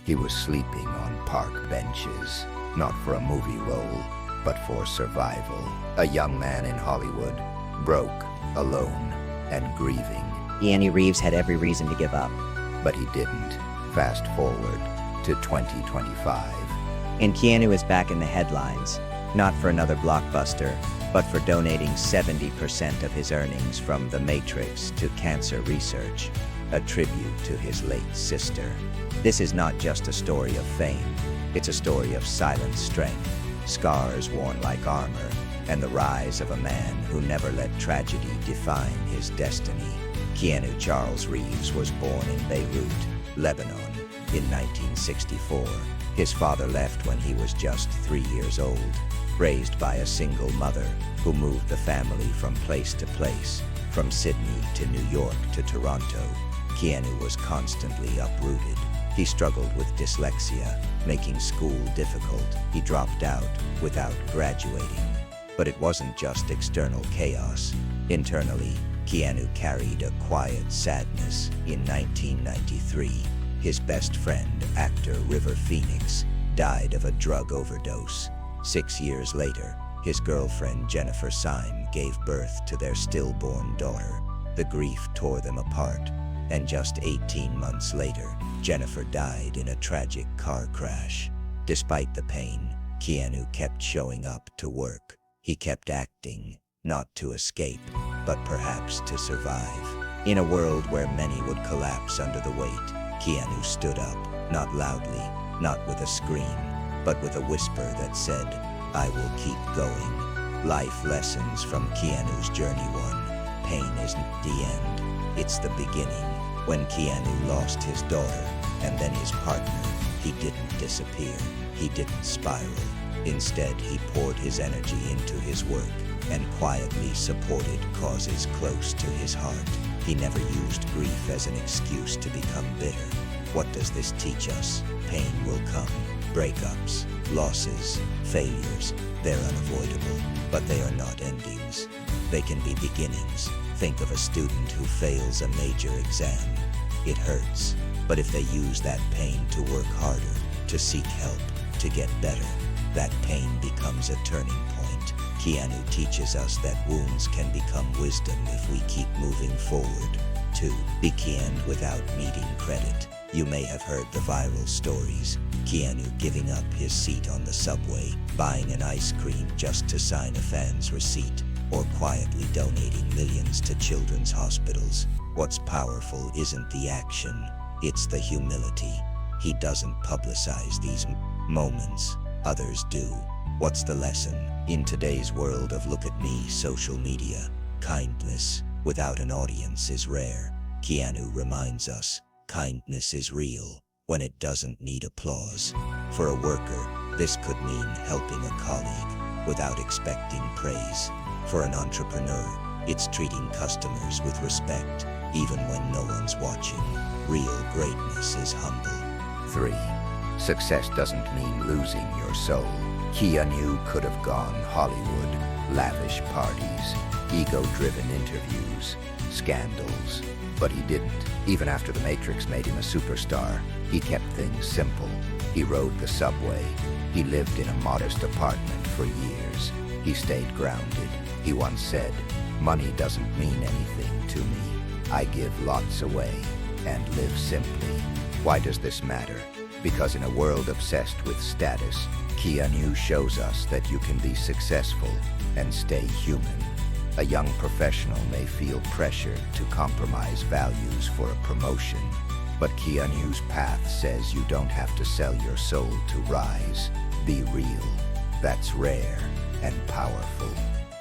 He was sleeping on park benches, not for a movie role, but for survival. A young man in Hollywood, broke, alone, and grieving. Keanu Reeves had every reason to give up. But he didn't. Fast forward to 2025. And Keanu is back in the headlines, not for another blockbuster, but for donating 70% of his earnings from The Matrix to cancer research, a tribute to his late sister. This is not just a story of fame, it's a story of silent strength, scars worn like armor, and the rise of a man who never let tragedy define his destiny. Keanu Charles Reeves was born in Beirut, Lebanon, in 1964. His father left when he was just 3 years old, raised by a single mother who moved the family from place to place, from Sydney to New York to Toronto. Keanu was constantly uprooted. He struggled with dyslexia, making school difficult. He dropped out without graduating. But it wasn't just external chaos. Internally, Keanu carried a quiet sadness. In 1993, his best friend, actor River Phoenix, died of a drug overdose. 6 years later, his girlfriend Jennifer Syme gave birth to their stillborn daughter. The grief tore them apart, and just 18 months later, Jennifer died in a tragic car crash. Despite the pain, Keanu kept showing up to work. He kept acting, not to escape, but perhaps to survive. In a world where many would collapse under the weight, Keanu stood up, not loudly, not with a scream, but with a whisper that said, "I will keep going." Life lessons from Keanu's journey 1. Pain isn't the end, it's the beginning. When Keanu lost his daughter, and then his partner, he didn't disappear, he didn't spiral. Instead, he poured his energy into his work and quietly supported causes close to his heart. He never used grief as an excuse to become bitter. What does this teach us? Pain will come. Breakups, losses, failures, they're unavoidable, but they are not endings. They can be beginnings. Think of a student who fails a major exam. It hurts, but if they use that pain to work harder, to seek help, to get better, that pain becomes a turning point. Keanu teaches us that wounds can become wisdom if we keep moving forward. 2. Be Keanu without needing credit. You may have heard the viral stories. Keanu giving up his seat on the subway, buying an ice cream just to sign a fan's receipt, or quietly donating millions to children's hospitals. What's powerful isn't the action, it's the humility. He doesn't publicize these moments, others do. What's the lesson? In today's world of look at me social media, kindness without an audience is rare. Keanu reminds us, kindness is real when it doesn't need applause. For a worker, this could mean helping a colleague without expecting praise. For an entrepreneur, it's treating customers with respect, even when no one's watching. Real greatness is humble. 3. Success doesn't mean losing your soul. Keanu could have gone Hollywood, lavish parties, ego-driven interviews, scandals, but he didn't. Even after The Matrix made him a superstar, he kept things simple. He rode the subway. He lived in a modest apartment for years. He stayed grounded. He once said, "Money doesn't mean anything to me. I give lots away and live simply." Why does this matter? Because in a world obsessed with status, Keanu shows us that you can be successful and stay human. A young professional may feel pressured to compromise values for a promotion, but Keanu's path says you don't have to sell your soul to rise. Be real. That's rare and powerful.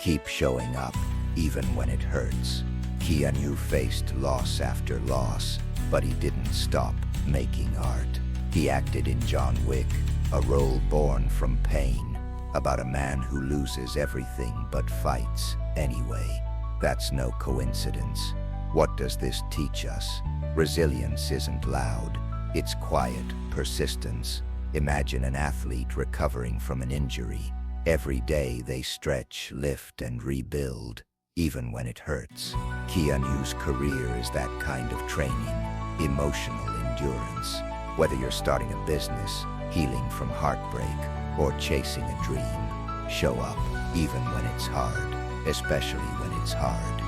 Keep showing up, even when it hurts. Keanu faced loss after loss, but he didn't stop making art. He acted in John Wick, a role born from pain, about a man who loses everything but fights anyway. That's no coincidence. What does this teach us? Resilience isn't loud. It's quiet persistence. Imagine an athlete recovering from an injury. Every day they stretch, lift, and rebuild, even when it hurts. Keanu's career is that kind of training, emotional endurance. Whether you're starting a business, healing from heartbreak, or chasing a dream, show up even when it's hard, especially when it's hard.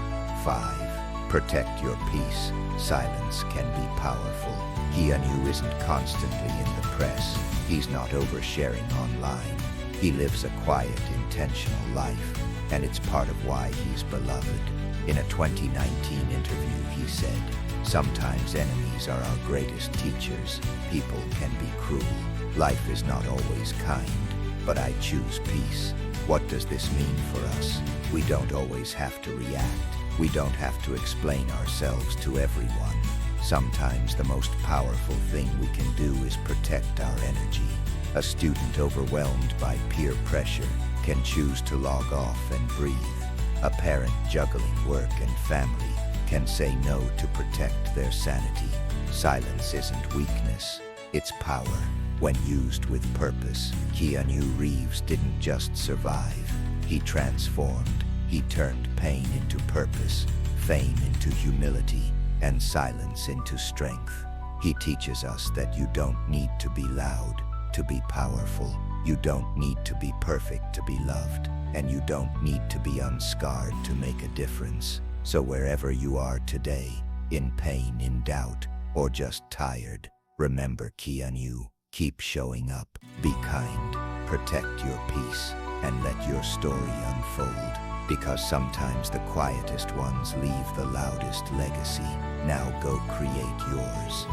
5. Protect your peace. Silence can be powerful. Keanu isn't constantly in the press. He's not oversharing online. He lives a quiet, intentional life, and it's part of why he's beloved. In a 2019 interview, he said, "Sometimes enemies are our greatest teachers. People can be cruel. Life is not always kind, but I choose peace." What does this mean for us? We don't always have to react. We don't have to explain ourselves to everyone. Sometimes the most powerful thing we can do is protect our energy. A student overwhelmed by peer pressure can choose to log off and breathe. A parent juggling work and family can say no to protect their sanity. Silence isn't weakness, it's power. When used with purpose, Keanu Reeves didn't just survive. He transformed. He turned pain into purpose, fame into humility, and silence into strength. He teaches us that you don't need to be loud to be powerful. You don't need to be perfect to be loved, and you don't need to be unscarred to make a difference. So wherever you are today, in pain, in doubt, or just tired, remember Keanu. Keep showing up, be kind, protect your peace, and let your story unfold. Because sometimes the quietest ones leave the loudest legacy. Now go create yours.